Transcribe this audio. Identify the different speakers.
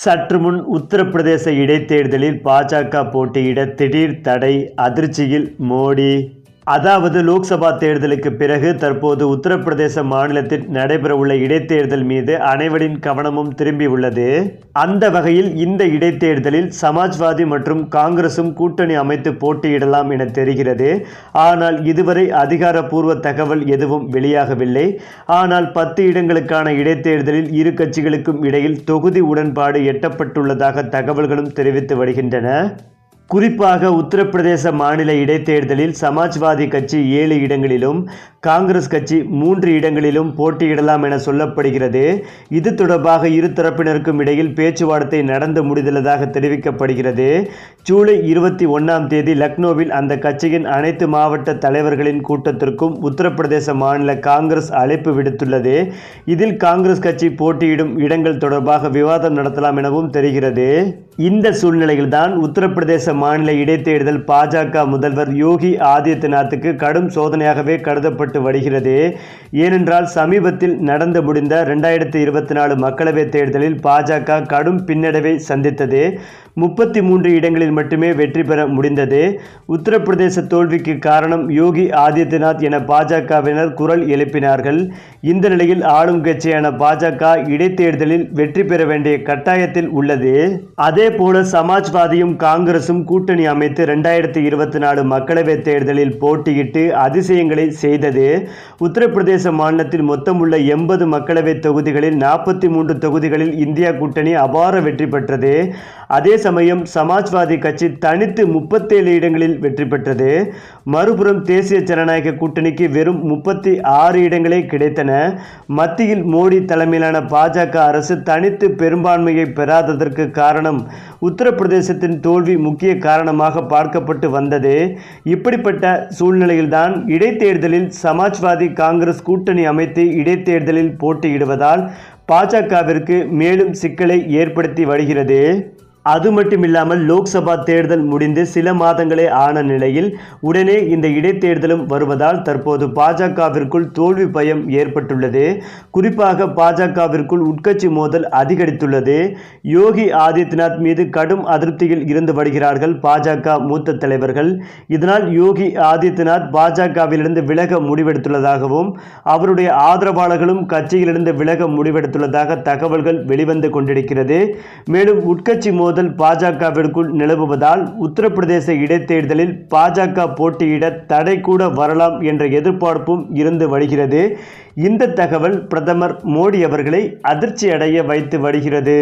Speaker 1: சற்று முன் உத்தரப்பிரதேச இடைத்தேர்தலில் பாஜக போட்டியிட திடீர் தடை, அதிர்ச்சியில் மோடி. அதாவது லோக்சபா தேர்தலுக்கு பிறகு தற்போது உத்தரப்பிரதேச மாநிலத்தில் நடைபெறவுள்ள இடைத்தேர்தல் மீது அனைவரின் கவனமும் திரும்பியுள்ளது. அந்த வகையில் இந்த இடைத்தேர்தலில் சமாஜ்வாதி மற்றும் காங்கிரசும் கூட்டணி அமைத்து போட்டியிடலாம் என தெரிகிறது. ஆனால் இதுவரை அதிகாரப்பூர்வ தகவல் எதுவும் வெளியாகவில்லை. ஆனால் 10 இடங்களுக்கான இடைத்தேர்தலில் இரு கட்சிகளுக்கும் இடையில் தொகுதி உடன்பாடு எட்டப்பட்டுள்ளதாக தகவல்களும் தெரிவித்து வருகின்றன. குறிப்பாக உத்தரப்பிரதேச மாநில இடைத்தேர்தலில் சமாஜ்வாதி கட்சி 7 இடங்களிலும், காங்கிரஸ் கட்சி 3 இடங்களிலும் போட்டியிடலாம் என சொல்லப்படுகிறது. இது தொடர்பாக இரு தரப்பினருக்கும் இடையில் பேச்சுவார்த்தை நடந்து முடிந்துள்ளதாக தெரிவிக்கப்படுகிறது. ஜூலை 21ஆம் தேதி லக்னோவில் அந்த கட்சியின் அனைத்து மாவட்ட தலைவர்களின் கூட்டத்திற்கும் உத்தரப்பிரதேச மாநில காங்கிரஸ் அழைப்பு விடுத்துள்ளது. இதில் காங்கிரஸ் கட்சி போட்டியிடும் இடங்கள் தொடர்பாக விவாதம் நடத்தலாம் எனவும் தெரிகிறது. இந்த சூழ்நிலையில்தான் உத்தரப்பிரதேச மாநில இடைத்தேர்தல் பாஜக முதல்வர் யோகி ஆதித்யநாத்துக்கு கடும் சோதனையாகவே கருதப்பட்டு வருகிறது. ஏனென்றால் சமீபத்தில் நடந்து முடிந்த 2024 மக்களவைத் தேர்தலில் பாஜக கடும் பின்னடைவை சந்தித்தது. 33 இடங்களில் மட்டுமே வெற்றி பெற முடிந்தது. உத்தரப்பிரதேச தோல்விக்கு காரணம் யோகி ஆதித்யநாத் என பாஜகவினர் குரல் எழுப்பினார்கள். இந்த நிலையில் ஆளும் கட்சியான பாஜக இடைத்தேர்தலில் வெற்றி பெற வேண்டிய கட்டாயத்தில் உள்ளது. அதேபோல சமாஜ்வாதியும் காங்கிரசும் கூட்டணி அமைத்து 2024 மக்களவைத் தேர்தலில் போட்டியிட்டு அதிசயங்களை செய்தது. உத்தரப்பிரதேச மாநிலத்தில் மொத்தம் உள்ள 80 மக்களவைத் தொகுதிகளில் 43 தொகுதிகளில் இந்தியா கூட்டணி அபார வெற்றி பெற்றது. அதே சமயம் சமாஜ்வாதி கட்சி தனித்து 37 இடங்களில் வெற்றி பெற்றது. மறுபுறம் தேசிய ஜனநாயக கூட்டணிக்கு வெறும் 36 இடங்களே கிடைத்தன. மத்தியில் மோடி தலைமையிலான பாஜக அரசு தனித்து பெரும்பான்மையை பெறாததற்கு காரணம் உத்தரப்பிரதேசத்தின் தோல்வி முக்கிய காரணமாக பார்க்கப்பட்டு வந்தது. இப்படிப்பட்ட சூழ்நிலையில்தான் இடைத்தேர்தலில் சமாஜ்வாதி காங்கிரஸ் கூட்டணி அமைத்து இடைத்தேர்தலில் போட்டியிடுவதால் பாஜகவிற்கு மேலும் சிக்கலை ஏற்படுத்தி வருகிறது. அது மட்டுமில்லாமல் லோக்சபா தேர்தல் முடிந்து சில மாதங்களே ஆன நிலையில் உடனே இந்த இடைத்தேர்தலும் வருவதால் தற்போது பாஜகவிற்குள் தோல்வி பயம் ஏற்பட்டுள்ளது. குறிப்பாக பாஜகவிற்குள் உட்கட்சி மோதல் அதிகரித்துள்ளது. யோகி ஆதித்யநாத் மீது கடும் அதிருப்தியில் இருந்து வருகிறார்கள் பாஜக மூத்த தலைவர்கள். இதனால் யோகி ஆதித்யநாத் பாஜகவிலிருந்து விலக முடிவெடுத்துள்ளதாகவும் அவருடைய ஆதரவாளர்களும் கட்சியிலிருந்து விலக முடிவெடுத்துள்ளதாக தகவல்கள் வெளிவந்து கொண்டிருக்கிறது. மேலும் உட்கட்சி மோதல் பாஜகவிற்குள் நிலவுவதால் உத்தரப்பிரதேச இடைத்தேர்தலில் பாஜக போட்டியிட தடை கூட வரலாம் என்ற எதிர்பார்ப்பும் இருந்து வருகிறது. இந்த தகவல் பிரதமர் மோடி அவர்களை அதிர்ச்சி அடைய வைத்து வருகிறது.